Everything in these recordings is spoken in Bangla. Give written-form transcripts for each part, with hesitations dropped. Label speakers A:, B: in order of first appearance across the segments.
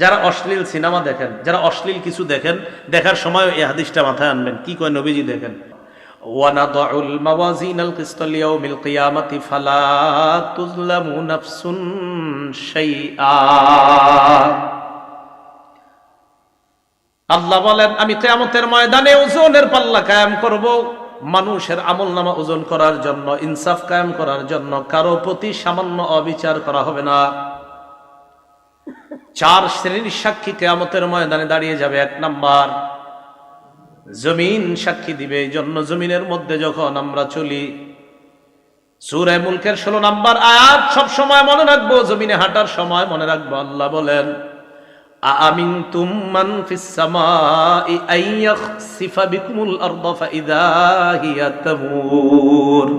A: যারা অশ্লীল সিনেমা দেখেন, যারা অশ্লীল কিছু দেখেন, দেখার সময় এই হাদিসটা মাথায় আনবেন। কি কয় নবীজি দেখেন, ওয়ানাদউল মাওয়াজিনাল কিসতা লিয়াউমিল কিয়ামাতি ফালা তুযলামু নাফসুন শাইআ। আল্লাহ বলেন, আমি কিয়ামতের ময়দানে ওজনের পাল্লা কায়েম করব, মানুষের আমলনামা ওজন করার জন্য, ইনসাফ কায়েম করার জন্য। কারো প্রতি সামান্য অবিচার করা হবে না। 4 শ্রেণীর সাক্ষী কিয়ামতের ময়দানে দাঁড়িয়ে যাবে। 1 নাম্বার, জমিন সাক্ষী দিবে। এই জন্য জমিনের মধ্যে যখন আমরা চলি, সূরা মুলকের 16 নাম্বার আয়াত সব সময় মনে রাখবো, জমিনে হাঁটার সময় মনে রাখবো। আল্লাহ বলেন, আমিনতুম মান ফিস সামাই আইয়াখসিফা বিকুমুল আরদা ফাইযা হিয়া তামুর।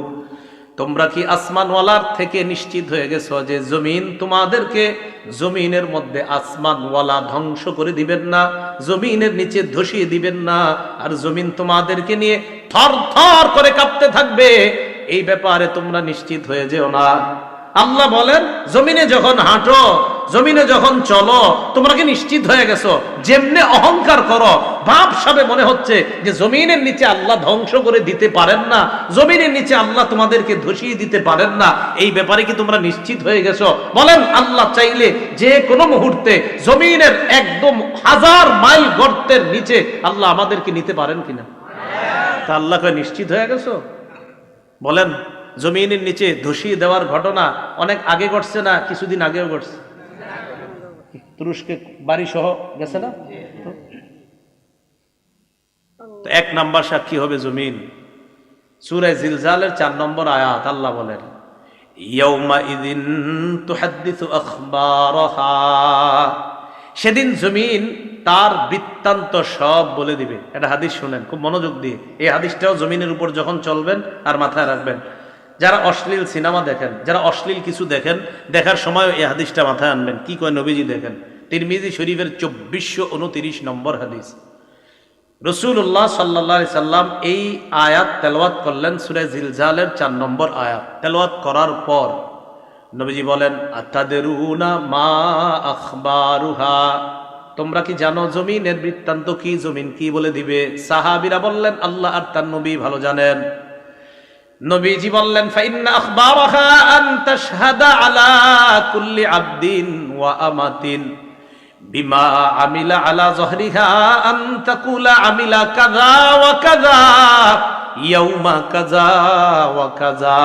A: তোমরা কি আসমানওয়ালার থেকে নিশ্চিত হয়ে গেছো যে জমিন তোমাদেরকে, জমিনের মধ্যে আসমানওয়ালা ধ্বংস করে দিবেন না, জমিনের নিচে ধসিয়ে দিবেন না, আর জমিন তোমাদেরকে নিয়ে থর থর করে কাঁপতে থাকবে। এই ব্যাপারে তোমরা নিশ্চিত হয়ে যেও না। আল্লাহ বলেন, জমিনে যখন হাঁটো, জমিনে যখন চলো, তোমরা কি নিশ্চিত হয়ে গেছো? যেমনে অহংকার করো, ভাবসাবে মনে হচ্ছে যে জমিনের নিচে আল্লাহ ধ্বংস করে দিতে পারেন না, জমিনের নিচে আল্লাহ তোমাদেরকে ধসিয়ে দিতে পারেন না, এই ব্যাপারে কি তোমরা নিশ্চিত হয়ে গেছো? বলেন, আল্লাহ চাইলে যে কোনো মুহূর্তে জমিনের একদম 1000 মাইল গর্তের নিচে আল্লাহ আমাদেরকে নিতে পারেন কিনা? তা আল্লাহকে নিশ্চিত হয়ে গেছো? বলেন, জমিনের নিচে ধসিয়ে দেওয়ার ঘটনা অনেক আগে ঘটছে না কিছুদিন আগেও ঘটছে? তুরস্কে বাড়ি সহ গেছে না? তো 1 নাম্বার সাক্ষী হবে জমিন। সূরা জিলজালের 4 নম্বর আয়াত আল্লাহ বলেন, ইয়াউমা ইযিন তুহাদ্দিসু আখবারাহা। সেদিন জমিন তার বৃত্তান্ত সব বলে দিবে। এটা হাদিস শুনেন খুব মনোযোগ দিয়ে। এই হাদিসটাও জমিনের উপর যখন চলবেন আর মাথায় রাখবেন। যারা অশ্লীল সিনেমা দেখেন, যারা অশ্লীল কিছু দেখেন, দেখার সময় এই হাদিসটা মাথায় আনবেন। কি কয় নবীজি দেখেন, তিরমিজি শরীফের 2429 নম্বর হাদিস। রাসূলুল্লাহ সাল্লাল্লাহু আলাইহি সাল্লাম এই আয়াত তেলাওয়াত করলেন, সূরা জিলজালের 4 নম্বর আয়াত তেলাওয়াত করার পর নবীজি বলেন, আতাদরুনা মা আখবারুহা। তোমরা কি জানো জমিনের বৃত্তান্ত কি, জমিন কি বলে দিবে? সাহাবীরা বললেন, আল্লাহ আর তার নবী ভালো জানেন। নবীজি বললেন, ফাইন্না আখবারাহা আন তাশহাদা আলা কুল্লি আবদিন ওয়া আমাতিন বিমা আমিলা আলা যহরিহা আন তাকুলা আমিলা কাযা ওয়া কাযা ইয়াউমা কাযা ওয়া কাযা।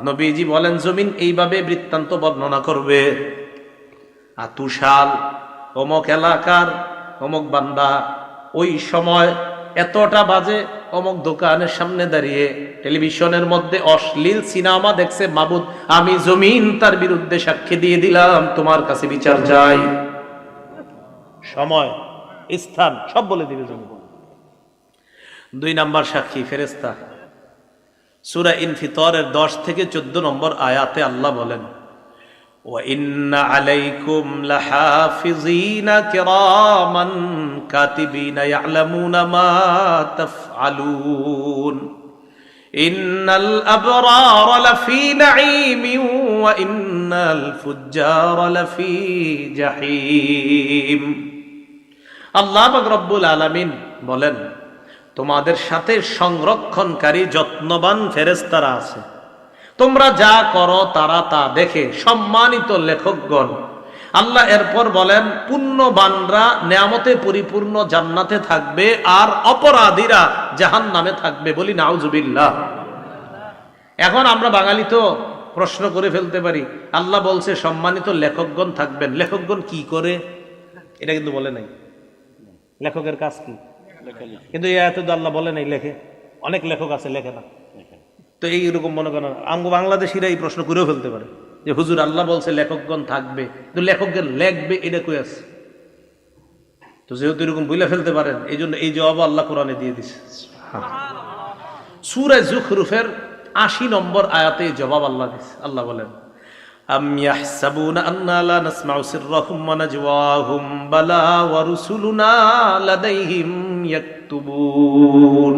A: নবীজি বলেন, জমিন এইভাবে বৃত্তান্ত বর্ণনা করবে, আতুশাল অমুক এলাকার অমুক বান্দা ওই সময় এতটা বাজে অমুক দোকানের সামনে দাঁড়িয়ে টেলিভিশনের মধ্যে অশ্লীল সিনেমা দেখছে। মাবুদ, আমি জমিন তার বিরুদ্ধে সাক্ষী দিয়ে দিলাম, তোমার কাছে বিচার চাই। সময়, স্থান সব বলে দিবে জমিন। 2 নাম্বার সাক্ষী ফেরেশতা। সূরা ইনফিতরের 10 থেকে 14 নম্বর আয়াতে আল্লাহ বলেন, ওয়া ইন্না আলাইকুম লাহাফিজিনা কিরামান কাতিবিনা ইয়ালামুনা মা তাফআলুন ইন্নাল আবরারা লাফি নাঈমিন ওয়া ইন্নাল ফুজ্জারা লাফি জাহিম। আল্লাহ পাক রব্বুল আলামিন বলেন, তোমাদের সাথে সংরক্ষণকারী যত্নবান ফেরেশতারা আছে। তোমরা যা করো তারা তা দেখে। সম্মানিত লেখকগণ, আল্লাহ এরপর বলেন, পুণ্যবানরা নেয়ামতে পরিপূর্ণ জান্নাতে থাকবে আর অপরাধীরা জাহান্নামে থাকবে। বলি নাউজুবিল্লাহ। এখন আমরা বাঙালি তো প্রশ্ন করে ফেলতে পারি, আল্লাহ বলছে সম্মানিত লেখকগণ থাকবেন, লেখকগণ কি করে? এটা কিন্তু বলে নাই লেখকের কাজ কি। কিন্তু এই আয়াতে তো আল্লাহ বলে নাই লেখে। অনেক লেখক আছে লেখে না। তো এইরকম মনে করেন আঙ্গ বাংলাদেশিরা এই প্রশ্ন করেও ফেলতে পারে যে হুজুর আল্লাহ বলছে লেখকগণ থাকবে, তো লেখকগণ লেখবে এটা কই আছে? তো যেহেতু এরকম বলে ফেলতে পারেন, এই জন্য এই জবাব আল্লাহ কোরআনে দিয়ে দিছে। সূরা যুখরুফের 80 নম্বর আয়াতে জবাব আল্লাহ দিছে। আল্লাহ বলেন, আম ইয়াহসাবুনা আন্না লা নাসমাউ সিররাহুম ওয়া নাজওয়াহুম বালা ওয়া রুসুলুনা লাদাইহিম ইয়াকতুবুন।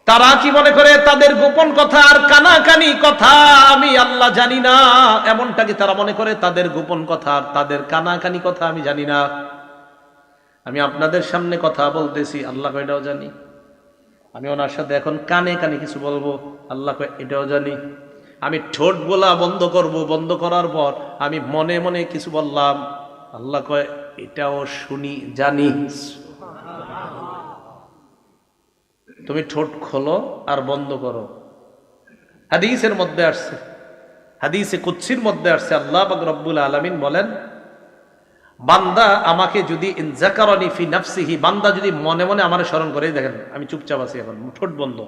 A: তারা কি মনে করে তাদের গোপন কথা আর কানাকানি কথা আমি আল্লাহ জানি না? এমনটা কি তারা মনে করে তাদের গোপন কথা আর তাদের কানাকানি কথা আমি জানি না? আমি আপনাদের সামনে কথা বলতেছি, আল্লাহ এটাও জানি। আমি ওনার সাথে এখন কানে কানে কিছু বলবো, আল্লাহ এটাও জানি। আমি ঠোঁট বলা বন্ধ করব, বন্ধ করার পর আমি মনে মনে কিছু বললাম, আল্লাহ কয় এটাও শুনি, জানি। তুমি ঠোঁট খোলো আর বন্ধ করো। হাদিসের মধ্যে আসছে, হাদিসে কুদসির মধ্যে আসছে, আল্লাহ পাক রব্বুল আলামিন বলেন, বান্দা আমাকে যদি যাকারানি ফি নাফসিহি, বান্দা যদি মনে মনে আমারে স্মরণ করে, দেখেন আমি চুপচাপ আছি এখন, ঠোঁট বন্ধ,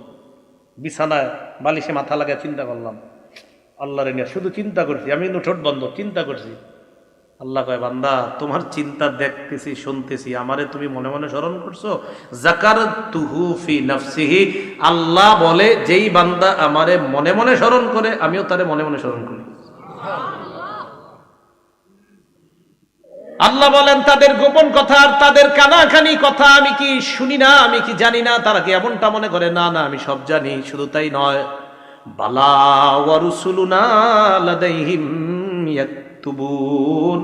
A: বিছানায় বালিশে মাথা লাগা চিন্তা করলাম, আল্লাহরে নিয়ে শুধু চিন্তা করছি, আমি কিন্তু ঠোঁট বন্ধ, চিন্তা করছি। আল্লাহ কয় বান্দা তোমার চিন্তা দেখতেছি, শুনতেছি, আমারে তুমি মনে মনে স্মরণ করছো। যাকারতুহু ফি নাফসিহি, আল্লাহ বলে যেই বান্দা আমারে মনে মনে স্মরণ করে আমিও তারে মনে মনে স্মরণ করি। আল্লাহ বলেন তাদের গোপন কথা আর তাদের কানাকানি কথা আমি কি শুনি না, আমি কি জানি না? তারা কি এমনটা মনে করে? না না, আমি সব জানি। শুধু তাই নয়, বালা ওয়া রুসুলুনা লাদাইহিম ইয়াকতুবুন,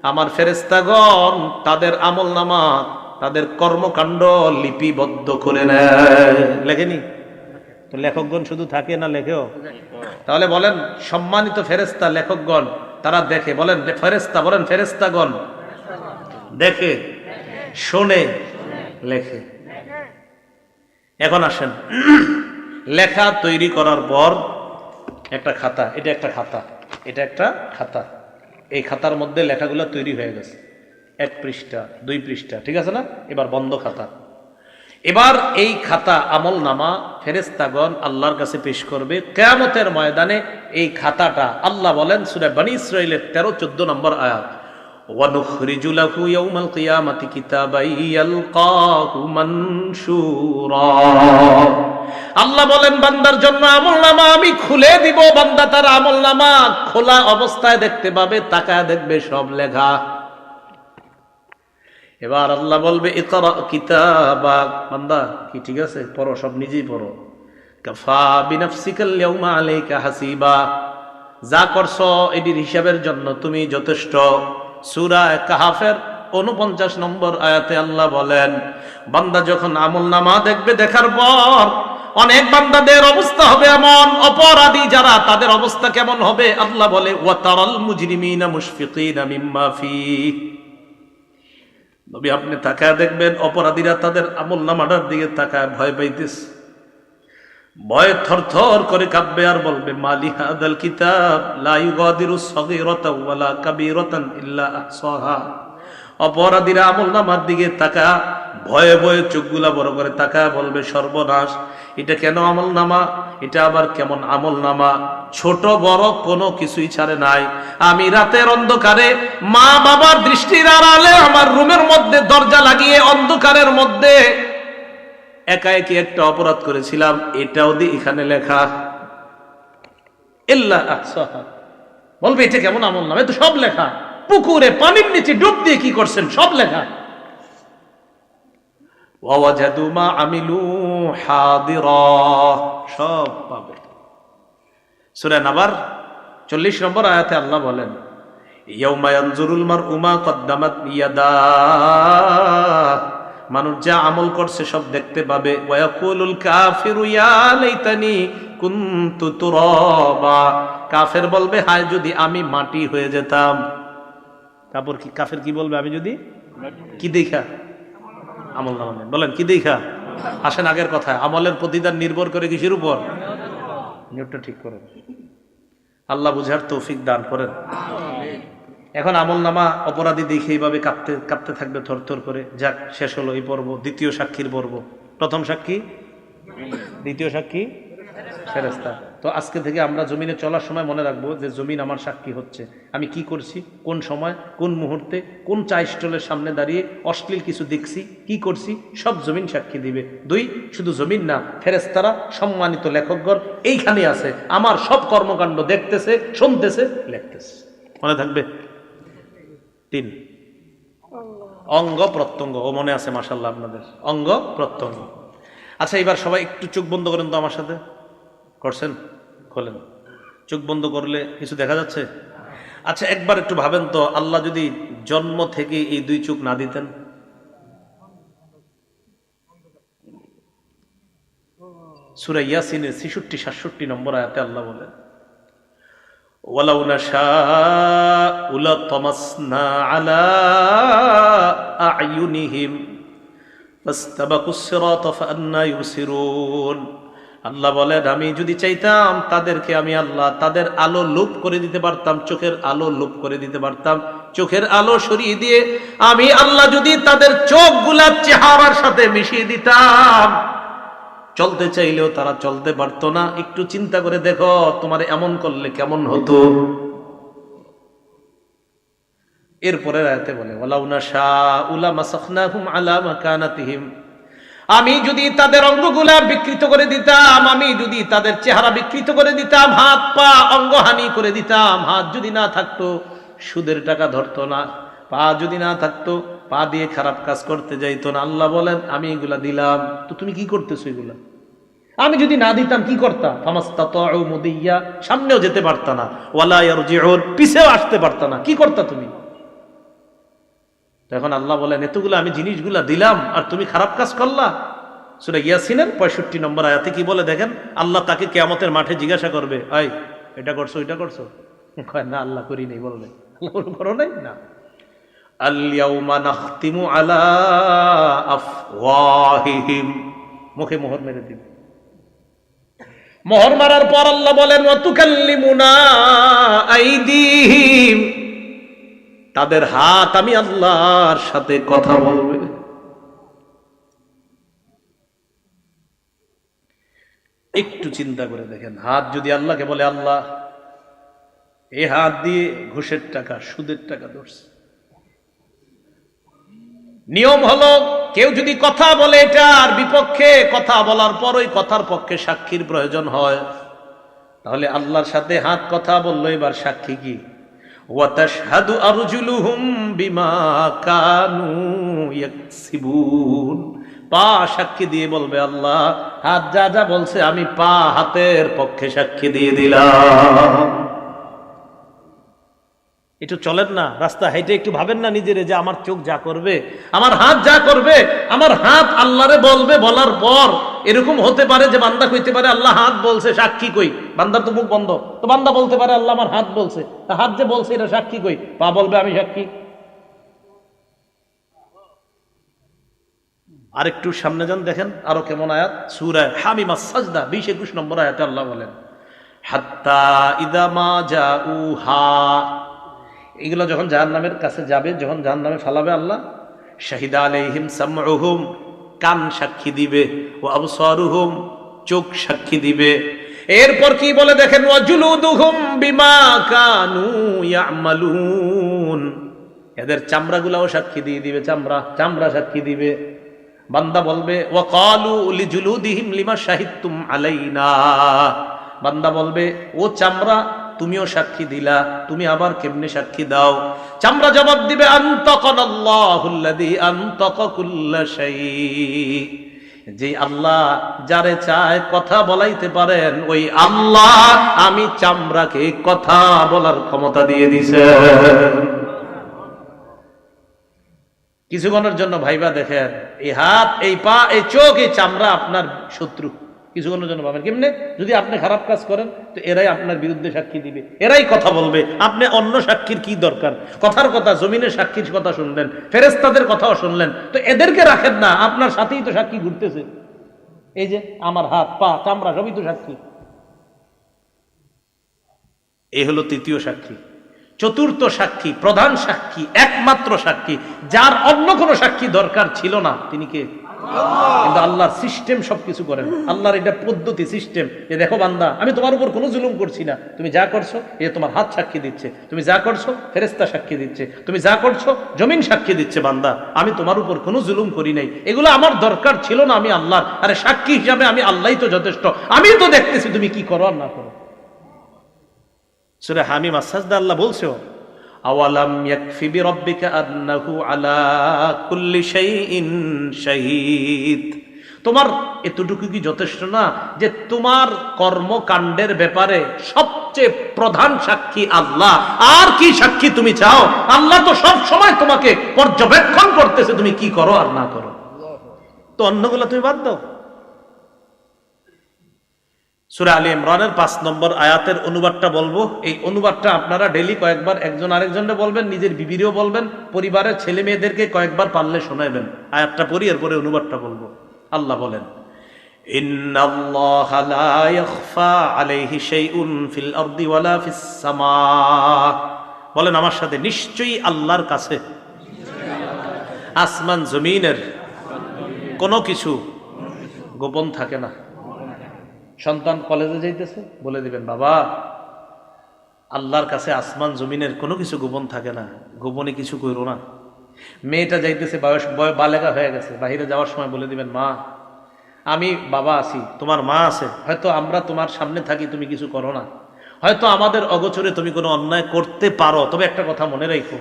A: আমার ফেরেশতাগণ তাদের আমলনামা, তাদের কর্মকাণ্ড লিপিবদ্ধ করে নেয়। লেখেনি তো? লেখকগণ শুধু থাকে না, লেখেও। তাহলে বলেন সম্মানিত ফেরেশতা লেখকগণ তারা দেখে, বলেন ফেরেশতা, বলেন ফেরেশতাগণ দেখে, শোনে, লেখে। এখন আসেন, লেখা তৈরি করার পর একটা খাতা, এটা একটা খাতা, এটা একটা খাতা, এই খাতার মধ্যে লেখাগুলো তৈরি হয়ে গেছে, 1 পৃষ্ঠা 2 পৃষ্ঠা, ঠিক আছে না? এবার বন্ধ খাতা। এবার এই খাতা আমল নামা ফেরেশতাগণ আল্লাহর কাছে পেশ করবে কিয়ামতের ময়দানে। এই খাতাটা আল্লাহ বলেন সূরা বনী ইসরাঈলের 13-14 নম্বর আয়াত, ওয়া নুখরিজু লাহু ইয়াউমাল কিয়ামাতি কিতাবান ইয়ালকাহু মানশুরা। আল্লাহ বলেন বান্দার জন্য আমলনামা আমি খুলে দিব, বান্দা তার আমলনামা খোলা অবস্থায় দেখতে পাবে, তাকায় দেখবে সব লেখা। এবার আল্লাহ বলবে ইকরা কিতাবাক, বান্দা কি ঠিক আছে, পড়ো, সব নিজেই পড়ো। কাফা বিনাফসিকাল ইয়াউমা আলাইকা হাসিবা, যা করছো এটির হিসাবের জন্য তুমি যথেষ্ট। সূরা কাহাফের 49 নম্বর আয়াতে আল্লাহ বলেন বান্দা যখন আমলনামা দেখবে, দেখার পর অনেক বান্দাদের অবস্থা হবে এমন, অপরাধী যারা তাদের অবস্থা কেমন হবে? আল্লাহ বলে ওয়া তারাল মুজরিমিনা মুশফিকিনা মিম্মা ফিহি, নবী আপনি তাকায় দেখবেন অপরাধীরা তাদের আমলনামাটার দিকে তাকায় ভয় পাইতেছে, ভয়ে থরথর করে কাঁপবে আর বলবে মালি হাদাল কিতাব লা ইউগাদিরু সগীরাতাও ওয়ালা কাবীরাতান ইল্লা আহসাহা। অপরাধীরা আমলনামার দিকে তাকা ভয়ে ভয়ে চোখগুলা বড় করে তাকা বলবে সর্বনাশ, এটা কেন আমলনামা, এটা আবার কেমন আমলনামা, ছোট বড় কোনো কিছুই ছাড়ে নাই। আমি রাতের অন্ধকারে মা বাবার দৃষ্টির আড়ালে আমার রুমের মধ্যে দরজা লাগিয়ে অন্ধকারের মধ্যে একা একই একটা অপরাধ করেছিলাম, এটাও দি এখানে লেখা ইল্লা আহসাহা। বলবে এটা কেমন আমলনামা, এ তো সব লেখা, পুকুরে পানির নিচে ডুব দিয়ে কি করছেন সব লেখা। ওয়াজাদু মা আমিলু হাদিরা, সব পাবে। সূরা নাবার 40 নম্বর আয়াতে আল্লাহ বলেন ইয়াউমা ইয়ানজুরুল মারউ মা কদ্দামাত ইয়াদা, মানুষ যা আমল করছে সব দেখতে পাবে। ওয়া ইয়াকুলুল কাফিরু ইয়া লাইতানি কুনতু তুরাবা, কাফের বলবে হায় যদি আমি মাটি হয়ে যেতাম। কাফের কি বলবে? আমি যদি কি দেখা আমলনামা, বলেন কি দেখা? আসেন আগের কথা, আমলের প্রতিদান নির্ভর করে কিসের উপর? নিয়তটা ঠিক করেন, আল্লাহ বুঝার তৌফিক দান করেন। এখন আমলনামা অপরাধী দেখে এইভাবে কাঁপতে কাঁপতে থাকবে থরথর করে। যাক, শেষ হলো এই পর্ব, দ্বিতীয় সাক্ষীর পর্ব। প্রথম সাক্ষী, দ্বিতীয় সাক্ষী ফেরেশতা। তো আজকে থেকে আমরা জমিনে চলার সময় মনে রাখবো যে জমিন আমার সাক্ষী হচ্ছে, আমি কি করছি, কোন সময়, কোন মুহূর্তে, কোন চা স্টলের সামনে দাঁড়িয়ে অশ্লীল কিছু দেখছি, কি করছি, সব জমিন সাক্ষী দিবে। 2, শুধু জমিন না, ফেরেশতারা সম্মানিত লেখকগণ এইখানে আছে, আমার সব কর্মকাণ্ড দেখতেছে, শুনতেছে, লিখতেছে। মনে থাকবে? 3, অঙ্গ প্রত্যঙ্গ। ও মনে আছে মাশাআল্লাহ আপনাদের, অঙ্গ প্রত্যঙ্গ। আচ্ছা, এবার সবাই একটু চোখ বন্ধ করেন তো আমার সাথে। করছেন? খোলেন। চোখ বন্ধ করলে কিছু দেখা যাচ্ছে? আচ্ছা, একবার একটু ভাবেন তো, আল্লাহ যদি জন্ম থেকে এই দুই চোখ না দিতেন? সূরা ইয়াসিনের ৬৬-৬৭ নম্বর আয়াতে আল্লাহ বলেন, ওয়ালাউ নাশাউ লাতামাসনা আলা আ'য়ুনিহিম ফাস্তাবাকুস সিরাতা ফাআন্না ইউবসিরুন। আল্লাহ বলেন, আমি যদি চাইতাম তাদেরকে আমি আল্লাহ তাদের আলো লোপ করে দিতে পারতাম, চোখের আলো লোপ করে দিতে পারতাম। চোখের আলো সরিয়ে দিয়ে আমি আল্লাহ যদি তাদের চোখগুলা চেহারার সাথে মিশিয়ে দিতাম, চলতে চাইলেও তারা চলতে পারতো না। একটু চিন্তা করে দেখো, তোমার এমন করলে কেমন হতো। এরপরে আয়াতে বলে, ওয়ালাউ নাশাউ লামাসাখনাহুম আলা মাকানাতিহিম, আমি যদি তাদের অঙ্গগুলা বিকৃত করে দিতাম, আমি যদি তাদের চেহারা বিকৃত করে দিতাম, হাত পা অঙ্গহানি করে দিতাম। হাত যদি না থাকতো সুদের টাকা ধরতো না, পা যদি না থাকতো পা দিয়ে খারাপ কাজ করতে যাইতো না। আল্লাহ বলেন, আমি এগুলা দিলাম, তো তুমি কি করতেছো এগুলা? আমি যদি না দিতাম কি করতাম? ফামাস্তাতাউ মুদিয়া, সামনেও যেতে পারতা না, ওয়ালা ইয়ারজিউন, পিছেও আসতে পারতা না। কি করতা তুমি? এখন আল্লাহ বলেন, এতগুলো আমি জিনিসগুলা দিলাম আর তুমি খারাপ কাজ করলা। সূরা ইয়াসিনের ৬৫ নম্বর আয়াতে কি বলে দেখেন, আল্লাহ তাকে কিয়ামতের মাঠে জিজ্ঞাসা করবে, এই এটা করছো, এটা করছো? কয় না, আল্লাহ করি নাই। বলবে, আল্লাহ করো নাই? না। আল ইয়াউমা নাখতিমু আলা আফওয়াহিহিম, মুখে মোহর মেরে দিবে। মোহর মারার পর আল্লাহ বলেন, ওয়া তুকাল্লিমুনা আইদিহিম, তাদের হাত আমি আল্লাহর সাথে কথা বলবে। একটু চিন্তা করে দেখেন, হাত যদি আল্লাহকে বলে, আল্লাহ এই হাত দিয়ে ঘুষের টাকা, সুদের টাকা ধরছে। নিয়ম হলো, কেউ যদি কথা বলে এটার বিপক্ষে, কথা বলার পর ওই কথার পক্ষে সাক্ষীর প্রয়োজন হয়, তাহলে আল্লাহর সাথে হাত কথা বললো, এবার সাক্ষী কি? ওয়াতাশহাদু আরজুলুহুম বিমা কানু ইয়াকসিবুন, পা সাক্ষী দিয়ে বলবে, আল্লাহ হাত যা যা বলছে আমি পা হাতের পক্ষে সাক্ষী দিয়ে দিলাম। একটু চলেন না রাস্তা হাইটে, একটু ভাবেন না নিজেরে যে আমার চোখ যা করবে, আমার হাত যা করবে, আমার হাত আল্লাহরে বলবে। বলার পর এরকম হতে পারে যে বান্দা কইতে পারে, আল্লাহ হাত বলছে, সাক্ষী কই? বান্দার তো মুখ বন্ধ, তো বান্দা বলতে পারে, আল্লাহ আমার হাত বলছে, হাত যে বলছে এটা সাক্ষী কই? পা বলবে আমি সাক্ষী। আরেকটু সামনে যান, দেখেন আরো কেমন আয়াত। সূরা হামিমাস সাজদা ২০-২১ নম্বর আয়াতে আল্লাহ বলেন, হাত্তা ইদা মা জাউহা, এগুলো যখন জাহান্নামের কাছে যাবে, যখন জাহান্নামে ফালাবে আল্লাহ, শাহিদা আলাইহিম সামউহুম, কান সাক্ষী দিবে, ও আবসারুহুম, চোখ সাক্ষী দিবে। এরপর কি বলে দেখেন, ওয়া জুলুদুহুম বিমা কানু ইয়ামালুন, এদের চামড়াগুলাও সাক্ষী দিয়ে দিবে, চামড়া সাক্ষী দিবে। বান্দা বলবে, ওয়া ক্বালু লিজুলুদিহিম লিমা শাহিদতুম আলাইনা, বান্দা বলবে, ও চামড়া তুমিও সাক্ষী দিলা, তুমি আবার কেমনে সাক্ষী দাও? চামড়া জবাব দিবে, আনতাকানাল্লাহুল্লাযী আনতাকা কুল্লা শাই, যে আল্লাহ যারে চায় কথা বলাইতে পারেন, ওই আল্লাহ আমি চামড়াকে কথা বলার ক্ষমতা দিয়ে দিছেন। কিছুক্ষণের জন্য ভাইবা দেখেন, এই হাত, এই পা, এই চোখ, এই চামড়া আপনার শত্রু। কিছুক্ষণের জন্য ভাবেন, কেমনে? যদি আপনি খারাপ কাজ করেন তো এরাই আপনার বিরুদ্ধে সাক্ষী দিবে, এরাই কথা বলবে। আপনি অন্য সাক্ষীর কি দরকার? কথার কথা, জমিনের সাক্ষীর কথা শুনলেন, ফেরেশতাদের কথাও শুনলেন, তো এদেরকে রাখেন না, আপনার সাথেই তো সাক্ষী ঘুরতেছে। এই যে আমার হাত, পা, চামড়া সবই তো সাক্ষী। এই হলো তৃতীয় সাক্ষী। চতুর্থ সাক্ষী, প্রধান সাক্ষী, একমাত্র সাক্ষী, যার অন্য কোনো সাক্ষী দরকার ছিল না, তিনি কে? কিন্তু আল্লাহর সিস্টেম সবকিছু করেন, আল্লাহর এটা পদ্ধতি, সিস্টেম। যে দেখো বান্দা, আমি তোমার উপর কোনো জুলুম করছি না, তুমি যা করছো এ তোমার হাত সাক্ষী দিচ্ছে, তুমি যা করছো ফেরেশতা সাক্ষী দিচ্ছে, তুমি যা করছো জমিন সাক্ষী দিচ্ছে। বান্দা, আমি তোমার উপর কোনো জুলুম করি নাই, এগুলো আমার দরকার ছিল না, আমি আল্লাহর। আরে সাক্ষী হিসাবে আমি আল্লাহই তো যথেষ্ট, আমি তো দেখতেছি তুমি কি করো আর না করো। সূরা হামিমাস সাজদা আল্লাহ বলছো, আওয়ালাম ইয়াকফি বিরাব্বিকা আন্নাহু আলা কুল্লি শাইইন শাহীদ, তোমার এতটুকু কি যথেষ্ট না যে তোমার কর্মকাণ্ডের ব্যাপারে সবচেয়ে প্রধান সাক্ষী আল্লাহ? আর কি সাক্ষী তুমি চাও? আল্লাহ তো সব সময় তোমাকে পর্যবেক্ষণ করতেছে তুমি কি করো আর না করো। তো অন্যগুলো তুমি বাদ দাও। সূরা আলী ইমরানের 5 নম্বর আয়াতের অনুবাদটা বলবো। এই অনুবাদটা আপনারা ডেইলি কয়েকবার একজন আরেকজনকে বলবেন, নিজের বিবিরও বলবেন, পরিবারের ছেলে মেয়েদেরকে কয়েকবার পারলে শোনাবেন। আয়াতটা পড়ি, এরপরে অনুবাদটা বলবো। আল্লাহ বলেন, ইন্নাল্লাহা লা ইয়াখফা আলাইহি শাইউন ফিল আরদি ওয়ালা ফিস সামা। বলেন আমার সাথে, নিশ্চয়ই আল্লাহর কাছে আসমান জমিনের কোনো কিছু গোপন থাকে না। সন্তান কলেজে যাইতেছে, বলে দিবেন, বাবা আল্লাহর কাছে আসমান জমিনের কোনো কিছু গোপন থাকে না, গোপনে কিছু করো না। মেয়েটা যাইতেছে, বয়স বালেগা হয়ে গেছে, বাহিরে যাওয়ার সময় বলে দিবেন, মা আমি বাবা আছি, তোমার মা আছে, হয়তো আমরা তোমার সামনে থাকি, তুমি কিছু করো না, হয়তো আমাদের অগোচরে তুমি কোনো অন্যায় করতে পারো, তবে একটা কথা মনে রাখো,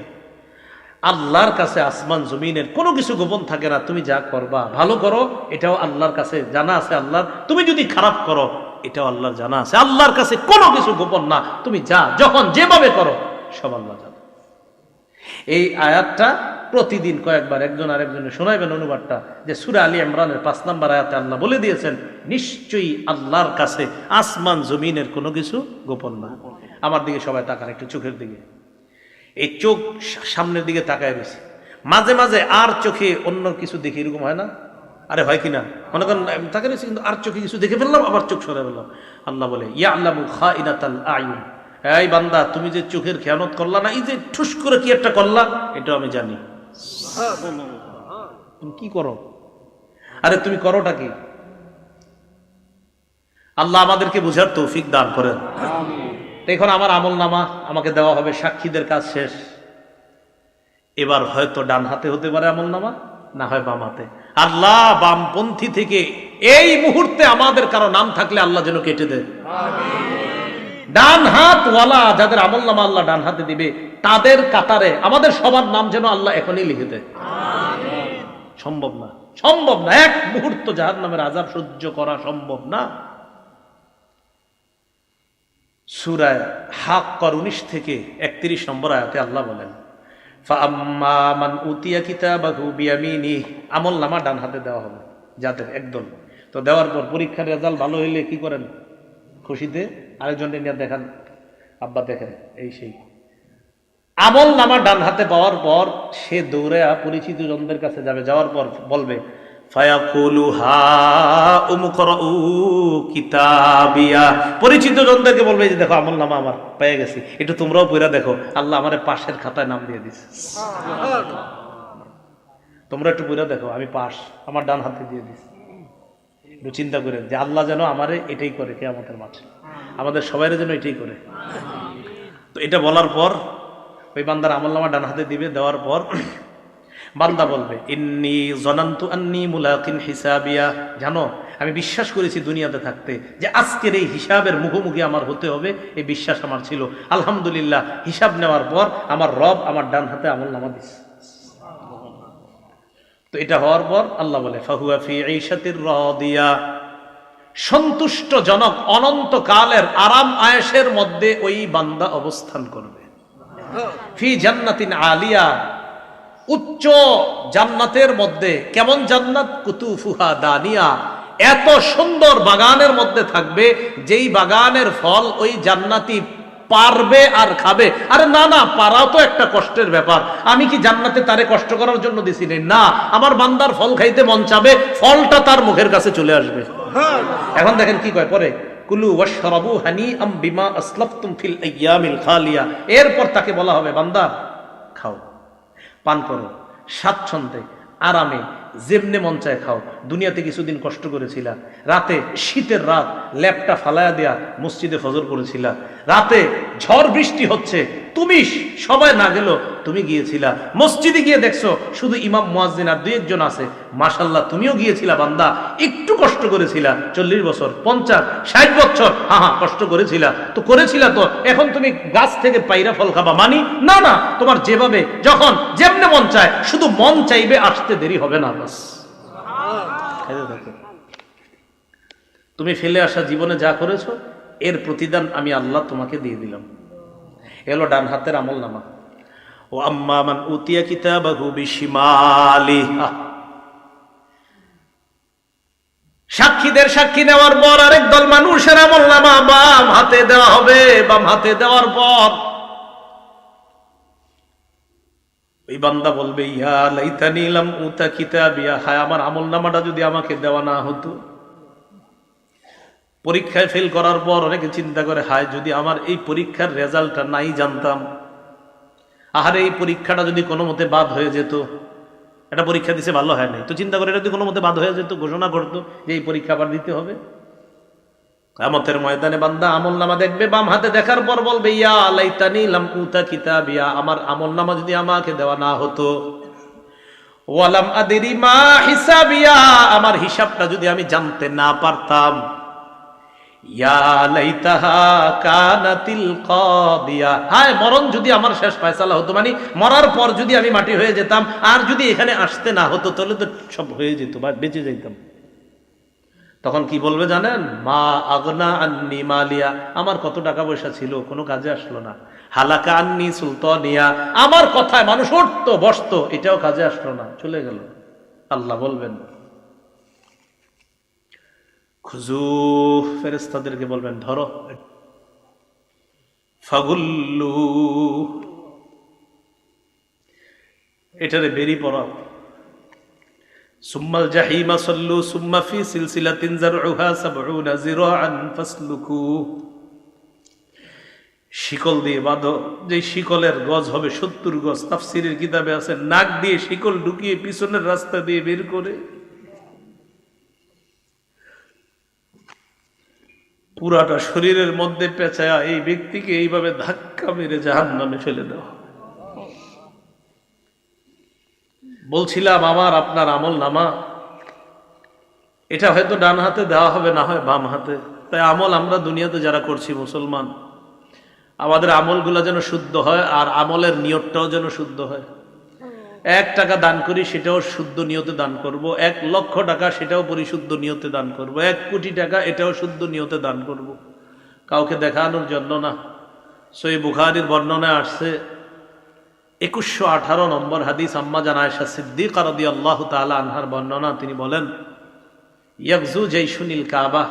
A: আল্লাহর কাছে আসমান জমিনের কোনো কিছু গোপন থাকে না। তুমি যা করবা ভালো করো, এটাও আল্লাহর কাছে জানা আছে আল্লাহর। তুমি যদি খারাপ করো, এটাও আল্লাহর জানা আছে। আল্লাহর কাছে কোনো কিছু গোপন না। তুমি যা যখন যেভাবে করো সব আল্লাহ জানে। এই আয়াতটা প্রতিদিন কয়েকবার একজন আরেকজনে শোনাইবেন অনুবাদটা, যে সূরা আলী ইমরানের 5 নম্বর আয়াতে আল্লাহ বলে দিয়েছেন, নিশ্চয়ই আল্লাহর কাছে আসমান জমিনের কোনো কিছু গোপন না। আমার দিকে সবাই তাকান, একটু চোখের দিকে। এই চোখ সামনের দিকে তাকায় রয়েছে, মাঝে মাঝে আর চোখে অন্য কিছু দেখি, এরকম হয় না? আরে হয় কিনা? মনে করেন তাকায় রয়েছে, কিন্তু আর চোখে কিছু দেখে ফেললাম, আবার চোখ সরে ফেললাম। আল্লাহ বলে, ইয়ালামু খাইনাতাল আয়ুন, এই বান্দা তুমি যে চোখের খেয়ানত করলা না, এই যে ঠুস করে কি একটা করলা, এটাও আমি জানি। তুমি কি করো? আরে তুমি করোটা কি? আল্লাহ আমাদেরকে বুঝার তৌফিক দান করেন। এখন আমার আমল নামা আমাকে দেওয়া হবে, সাক্ষীদের কাজ শেষ। এবার হয়তো ডান হাতে হতে পারে আমল নামা, না হয় বাম হাতে। আল্লাহ বামপন্থী থেকে এই মুহূর্তে আমাদের কারো নাম থাকলে আল্লাহ যেন কেটে দেয়। ডান হাত ওয়ালা যাদের আমল নামা আল্লাহ ডান হাতে দিবে, তাদের কাতারে আমাদের সবার নাম যেন আল্লাহ এখনই লিখে দেয়। সম্ভব না, সম্ভব না, এক মুহূর্ত জাহান্নামের আযাব সহ্য করা সম্ভব না। সূরা হাক্কার 19 থেকে 31 নম্বর আয়াতে আল্লাহ বলেন, ফাআম্মা মান উতিয়া কিতাবাহু বিয়ামিনিহি, আমল নামা ডান হাতে দেওয়া হবে যাদের একদল। তো দেওয়ার পর পরীক্ষার রেজাল্ট ভালো হইলে কি করেন? খুশিতে আরেকজনকে নিয়ে দেখান, আব্বা দেখেন, এই সেই। আমল নামা ডান হাতে পাওয়ার পর সে দৌড়ে পরিচিত জনদের কাছে যাবে, যাওয়ার পর বলবে, ফায়াকুলু হা উমকরাউ কিতাবিয়া, পরিচিত জনদেরকে বলবে, যে দেখো আমল নামা আমার পেয়ে গেছি, একটু তোমরাও পড়া দেখো, আল্লাহ আমার পাশের খাতায় নাম দিয়ে দিছে, তোমরা একটু পড়া দেখো, আমি পাশ, আমার ডান হাতে দিয়ে দিছি। একটু চিন্তা করে যে আল্লাহ যেন আমারে এটাই করে কিয়ামতের মাঠে, আমাদের সবাইরে যেন এটাই করে। তো এটা বলার পর ওই বান্দার আমল নামা ডান হাতে দিবে, দেওয়ার পর বান্দা বলবে, ইন্নী জনান্তু আন্নী মুলাকিন হিসাবিয়া, জানো আমি বিশ্বাস করেছি দুনিয়াতে থাকতে যে আজকের এই হিসাবের মুখোমুখি আমার হতে হবে, এই বিশ্বাস আমার ছিল। আলহামদুলিল্লাহ, হিসাব নেওয়ার পর আমার রব আমার ডান হাতে আমল নামা দিচ্ছে। তো এটা হওয়ার পর আল্লাহ বলে, ফাহুয়া ফি ঈশাতির রাদিয়া, সন্তুষ্টজনক অনন্তকালের আরাম আয়েশের মধ্যে ওই বান্দা অবস্থান করবে। ফি জান্নাতিন আলিয়া, উচ্চ জান্নাতের মধ্যে। কেমন জান্নাত? কুতুফুহা দানিয়া, এত সুন্দর বাগানের মধ্যে থাকবে, যেই বাগানের ফল ওই জান্নাতি পারবে আর খাবে। আরে না না, পারাও তো একটা কষ্টের ব্যাপার। আমি কি জান্নাতে তারে কষ্ট করার জন্য দিছি না? আমার বান্দার ফল খাইতে মন চাবে, ফলটা তার মুখের কাছে চলে আসবে। এখন দেখেন কি কয় পরে, কুলু ওয়াশরাবু হানিআম বিমা আসলাফতুম ফিল আইয়ামিল খালিয়া। এরপর তাকে বলা হবে, বান্দা খাও, পান করো, স্বাচ্ছন্দ্যে আরামে যেমনে মন চায় খাও। দুনিয়াতে কিছুদিন কষ্ট করেছিলা, রাতে শীতের রাত ল্যাপটা ফালায়া দেয়া মসজিদে ফজর করেছিলা, রাতে ঝড় বৃষ্টি হচ্ছে, তুমি সবাই না গেল, তুমি গিয়েছিলা মসজিদে, গিয়ে দেখছো শুধু ইমাম মুয়াজ্জিন আর 2-1 আছে, মাশাআল্লাহ তুমিও গিয়েছিলা বান্দা, একটু কষ্ট করেছিলা, 40 বছর 50 60 বছর, হ্যাঁ কষ্ট করেছিলা তো করেছিলা, তো এখন তুমি গাছ থেকে পাইরা ফল খাবা মানি না? না, তোমার যেভাবে যখন যেমনে মন চায়, শুধু মন চাইবে, আসতে দেরি হবে না, বাস খাইতে থাকো। তুমি ফেলে আসা জীবনে যা করেছো এর প্রতিদান আমি আল্লাহ তোমাকে দিয়ে দিলাম। এলো ডান হাতের আমল নামা। ও আম্মা মান উতিয়া কিতাবাহু বিশিমালিহি, সাক্ষীদের সাক্ষী নেওয়ার পর আরেক দল মানুষের আমল নামা বাম হাতে দেওয়া হবে। বাম হাতে দেওয়ার পর ওই বান্দা বলবে, ইয়া লাইতানি লাম উতা কিতাবিয়া, হায় আমার আমল নামাটা যদি আমাকে দেওয়া না হতো। পরীক্ষায় ফেল করার পর অনেকে চিন্তা করে, হায় যদি আমার এই পরীক্ষার রেজাল্টটা নাই জানতাম, আহারে এই পরীক্ষাটা যদি কোনো মতে বাদ হয়ে যেত, এটা পরীক্ষা দিছে ভালো হয় নাই, তো চিন্তা করে এটা যদি কোনো মতে বাদ হয়ে যেত, ঘোষণা করতো যে এই পরীক্ষা আবার দিতে হবে। কিয়ামতের ময়দানে বান্দা আমল নামা দেখবে, বাম হাতে দেখার পর বলবে, ইয়া লাইতানি লাম উতা কিতাবিয়া, আমার আমল নামা যদি আমাকে দেওয়া না হতো। ওয়ালাম আদরি মা হিসাবিয়া, আমার হিসাবটা যদি আমি জানতে না পারতাম। ইয়া লাইতাহা কানাতিল কাদিয়া, হায় মরণ যদি আমার শেষ ফয়সালা হতো, মানে মরার পর যদি আমি মাটি হয়ে যেতাম, আর যদি এখানে আসতে না হতো, তাহলে তো সব হয়ে যেত বা বেঁচে যেতাম। তখন কি বলবে জানেন? মা আগনা আন্নি মালিয়া, আমার কত টাকা পয়সা ছিল, কোনো কাজে আসলো না। হালাকা আন্নি সুলতানিয়া, আমার কথায় মানুষ উঠতো বসতো, এটাও কাজে আসলো না, চলে গেল। আল্লাহ বলবেন, খুজু, ফেরেশতাদেরকে বলবেন ধরো, ফাগুল্লু, এটারে বেরি পড়াও। সুম্মাল জাহিমা সাল্লু সুম্মা ফি সিলসিলাতিন যারউহা ৭০ যিরাআন ফাসলুকু, শিকল দিয়ে বাঁধো, যে শিকলের গজ হবে ৭০ গজ। তাফসীরের কিতাবে আছে নাক দিয়ে শিকল ঢুকিয়ে পিছনের রাস্তা দিয়ে বের করে পুরাটা শরীরের মধ্যে পেঁচায়া এই ব্যক্তিকে এইভাবে ধাক্কা মেরে জাহান্নামে ফেলে দেওয়া। বলছিলাম আমার আপনার আমল নামা এটা হয়তো ডান হাতে দেওয়া হবে, না হয় বাম হাতে। তাই আমল আমরা দুনিয়াতে যারা করছি মুসলমান, আমাদের আমলগুলো যেন শুদ্ধ হয়, আর আমলের নিয়তটাও যেন শুদ্ধ হয়। ১ টাকা দান করি, সেটাও শুদ্ধ নিয়তে দান করব। ১ লক্ষ টাকা, সেটাও পরিশুদ্ধ নিয়তে দান করব। ১ কোটি টাকা, এটাও শুদ্ধ নিয়তে দান করব, কাউকে দেখানোর জন্য না। সহিহ বুখারীর বর্ণনায় আসছে ২১১৮ নম্বর হাদিস, আম্মা জান আয়েশা সিদ্দিকা রাদিয়াল্লাহু তাআলা আনহার বর্ণনা। তিনি বলেন, ইয়াগজু জাইশুনিল কাবা,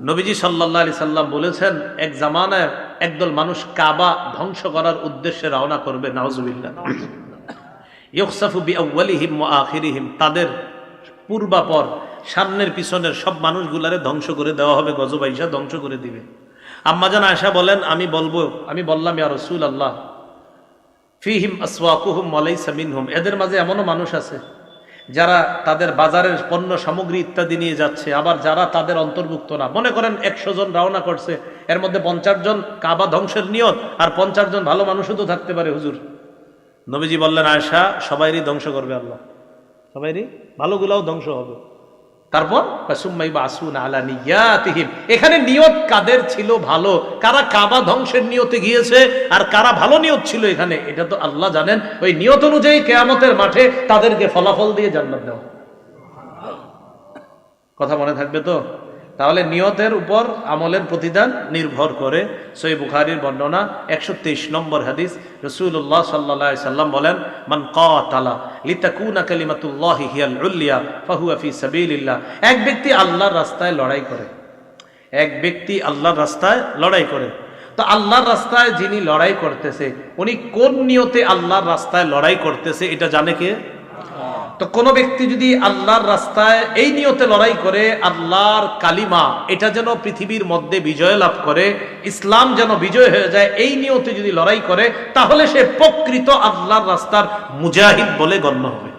A: নবীজি সাল্লাল্লাহু আলাইহি সাল্লাম বলেছেন, এক জামানায় একদল মানুষ কাবা ধ্বংস করার উদ্দেশ্যে রওনা করবে। নাউজুবিল্লাহ। ইউখসাফু বিআউয়ালিহিম ওয়া আখিরিহিম, তাদের পূর্বাপর সামনের পিছনের সব মানুষগুলারে ধ্বংস করে দেওয়া হবে, গজব আইসা ধ্বংস করে দিবে। আম্মা জান আয়েশা বলেন, আমি বললাম, ইয়া রাসূলুল্লাহ, ফিহিম আসওয়াকুহুম ওয়া লাইসা মিনহুম, এদের মাঝে এমনও মানুষ আছে যারা তাদের বাজারের পণ্য সামগ্রী ইত্যাদি নিয়ে যাচ্ছে, আবার যারা তাদের অন্তর্ভুক্ত না। মনে করেন ১০০ জন রওনা করছে, এর মধ্যে ৫০ জন কাবা ধ্বংসের নিয়ত, আর ৫০ জন ভালো মানুষও তো থাকতে পারে। হুজুর, নবীজি বললেন, আয়েশা, সবাইরই ধ্বংস করবে আল্লাহ, সবাইরই, ভালোগুলাও ধ্বংস হবে। তারপর এখানে নিয়ত কাদের ছিল ভালো, কারা কাবা ধ্বংসের নিয়তে গিয়েছে আর কারা ভালো নিয়ত ছিল এখানে, এটা তো আল্লাহ জানেন। ওই নিয়ত অনুযায়ী কিয়ামতের মাঠে তাদেরকে ফলাফল দিয়ে জান্নাত দেওয়া। কথা মনে থাকবে তো? তাহলে নিয়তের উপর আমলের প্রতিদান নির্ভর করে। সহিহ বুখারীর বর্ণনা ১২৩ নম্বর হাদিস, রাসূলুল্লাহ সাল্লাল্লাহু আলাইহি সাল্লাম বলেন, মান কাতালা লিতাকুনা কালিমাতুল্লাহি হিয়াল উলিয়া ফাহুয়া ফি সাবিলিল্লাহ, এক ব্যক্তি আল্লাহর রাস্তায় লড়াই করে, এক ব্যক্তি আল্লাহর রাস্তায় লড়াই করে। তো আল্লাহর রাস্তায় যিনি লড়াই করতেছে, উনি কোন নিয়তে আল্লাহর রাস্তায় লড়াই করতেছে এটা জানে কে? তো কোন ব্যক্তি যদি আল্লাহর রাস্তায় এই নিয়তে লড়াই করে, আল্লাহর কালিমা এটা যেন পৃথিবীর মধ্যে বিজয় লাভ করে, ইসলাম যেন বিজয় হয়ে যায়, এই নিয়তে যদি লড়াই করে, তাহলে সে প্রকৃত আল্লাহর রাস্তার মুজাহিদ বলে গণ্য হবে।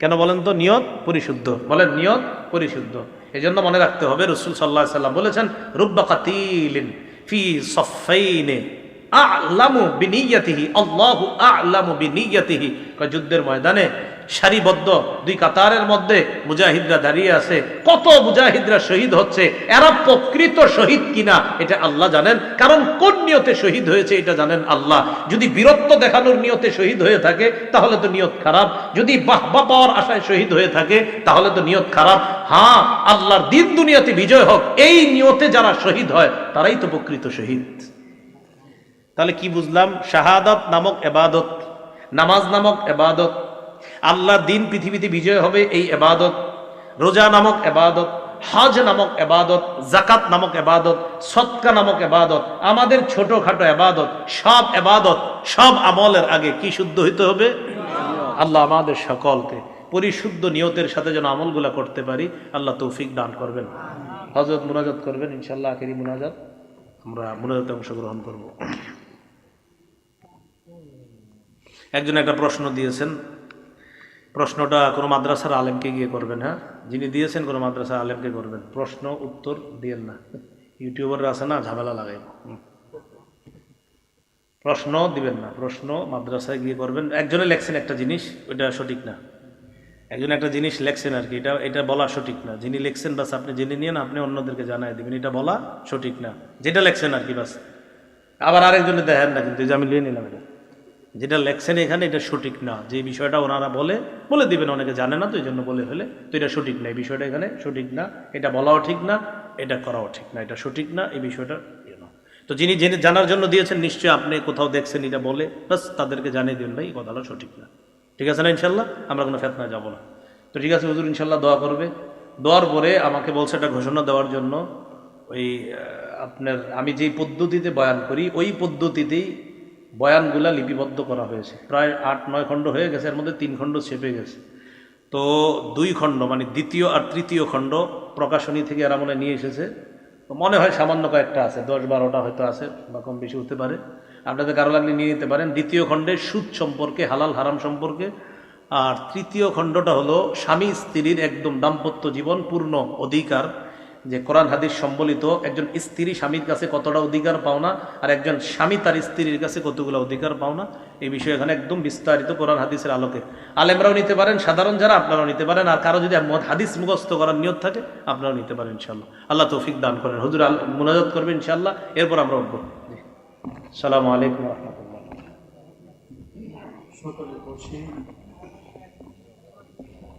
A: কেন বলেন তো? নিয়ত পরিশুদ্ধ। বলেন নিয়ত পরিশুদ্ধ। এই জন্য মনে রাখতে হবে, রাসূল সাল্লাল্লাহু আলাইহি সাল্লাম বলেছেন, রুব্বা কাতিলিন ফি সাফফাইনি আ'লামু বিনিয়াতিহি, আল্লাহু আ'লামু বিনিয়াতিহি। যুদ্ধের ময়দানে সারিবদ্ধ দুই কাতারের মধ্যে মুজাহিদরা দাঁড়িয়ে আছে, কত মুজাহিদরা শহীদ হচ্ছে, এরা প্রকৃত শহীদ কিনা এটা আল্লাহ জানেন, কারণ কোন নিয়তে শহীদ হয়েছে এটা জানেন আল্লাহ। যদি বীরত্ব দেখানোর নিয়তে শহীদ হয়ে থাকে তাহলে তো নিয়ত খারাপ, যদি বাহবা পাওয়ার আশায় শহীদ হয়ে থাকে তাহলে তো নিয়ত খারাপ। হ্যাঁ, আল্লাহর দিন দুনিয়াতে বিজয় হোক এই নিয়তে যারা শহীদ হয় তারাই তো প্রকৃত শহীদ। তাহলে কি বুঝলাম? শাহাদাত নামক ইবাদত, নামাজ নামক ইবাদত, আল্লাহর দিন পৃথিবীতে বিজয় হবে এই ইবাদত, রোজা নামক ইবাদত, হজ নামক ইবাদত, যাকাত নামক ইবাদত, সদকা নামক ইবাদত, আমাদের ছোটখাটো ইবাদত, সব ইবাদত, সব আমলের আগে কি শুদ্ধ হইতে হবে? আল্লাহ আমাদের সকলকে পরিশুদ্ধ নিয়তের সাথে যেন আমলগুলা করতে পারি, আল্লাহ তৌফিক দান করবেন। হযরত মুনাজাত করবেন ইনশাআল্লাহ, আখেরি মুনাজাত, আমরা মুনাজাতে অংশগ্রহণ করব। একজন একটা প্রশ্ন দিয়েছেন, প্রশ্নটা কোনো মাদ্রাসার আলেমকে গিয়ে করবেন। হ্যাঁ, যিনি দিয়েছেন কোনো মাদ্রাসার আলেমকে করবেন, প্রশ্ন উত্তর দিয়েন না, ইউটিউবাররা আছে না, ঝামেলা লাগাইব। প্রশ্ন দিবেন না, প্রশ্ন মাদ্রাসায় গিয়ে করবেন। একজনে লেখছেন একটা জিনিস, ওইটা সঠিক না, একজন একটা জিনিস লেখছেন আর কি, এটা বলা সঠিক না। যিনি লেখছেন বাস আপনি জেনে নিয়ে আপনি অন্যদেরকে জানাই দিবেন, এটা বলা সঠিক না, যেটা লেখছেন আর কি বাস। আবার আরেকজনে দেখেন না, কিন্তু আমি লিয়ে নিলাম, এটা যেটা লেখছেন এখানে এটা সঠিক না, যে বিষয়টা ওনারা বলে দিবেন, অনেকে জানে না তো এই জন্য বলে ফেলে, তো এটা সঠিক না, এই বিষয়টা এখানে সঠিক না, এটা বলাও ঠিক না, এটা করাও ঠিক না, এটা সঠিক না, এই বিষয়টা তো যিনি জেনে জানার জন্য দিয়েছেন নিশ্চয়ই আপনি কোথাও দেখছেন এটা বলে, বাস তাদেরকে জানিয়ে দিন ভাই এই কথাটা সঠিক না, ঠিক আছে না? ইনশাল্লাহ আমরা কোনো ফেতনায় যাব না। তো ঠিক আছে, হুজুর ইনশাল্লাহ দোয়া করবে। দোয়ার পরে আমাকে বলছে এটা ঘোষণা দেওয়ার জন্য, ওই আপনার আমি যেই পদ্ধতিতে বয়ান করি ওই পদ্ধতিতেই বয়ানগুলা লিপিবদ্ধ করা হয়েছে, প্রায় 8-9 খণ্ড হয়ে গেছে, এর মধ্যে 3 খণ্ড ছেপে গেছে। তো 2 খণ্ড মানে দ্বিতীয় আর তৃতীয় খণ্ড প্রকাশনী থেকে এরা মনে নিয়ে এসেছে, মনে হয় সামান্য কয়েকটা আছে, 10-12টা হয়তো আছে বা কম বেশি হতে পারে, আপনাদের কারো লাগলে নিয়ে নিতে পারেন। দ্বিতীয় খণ্ডে সুদ সম্পর্কে, হালাল হারাম সম্পর্কে, আর তৃতীয় খণ্ডটা হলো স্বামী স্ত্রীর একদম দাম্পত্য জীবন পূর্ণ অধিকার, যে কোরআন হাদিস সম্বলিত একজন স্ত্রী স্বামীর কাছে কতটা অধিকার পাওনা আর একজন স্বামী তার স্ত্রীর কাছে কতগুলো অধিকার পাওনা, এই বিষয়ে এখানে একদম বিস্তারিত কোরআন হাদিসের আলোকে। আলেমরাও নিতে পারেন, সাধারণ যারা আপনারাও নিতে পারেন, আর কারো যদি হাদিস মুখস্থ করার নিয়ত থাকে আপনারাও নিতে পারেন ইনশাআল্লাহ। আল্লাহ তৌফিক দান করেন। হুজুর মুনাজাত করবেন ইনশাআল্লাহ, এরপর আমরা উঠবো। আসসালামু আলাইকুম ওয়া রাহমাতুল্লাহ।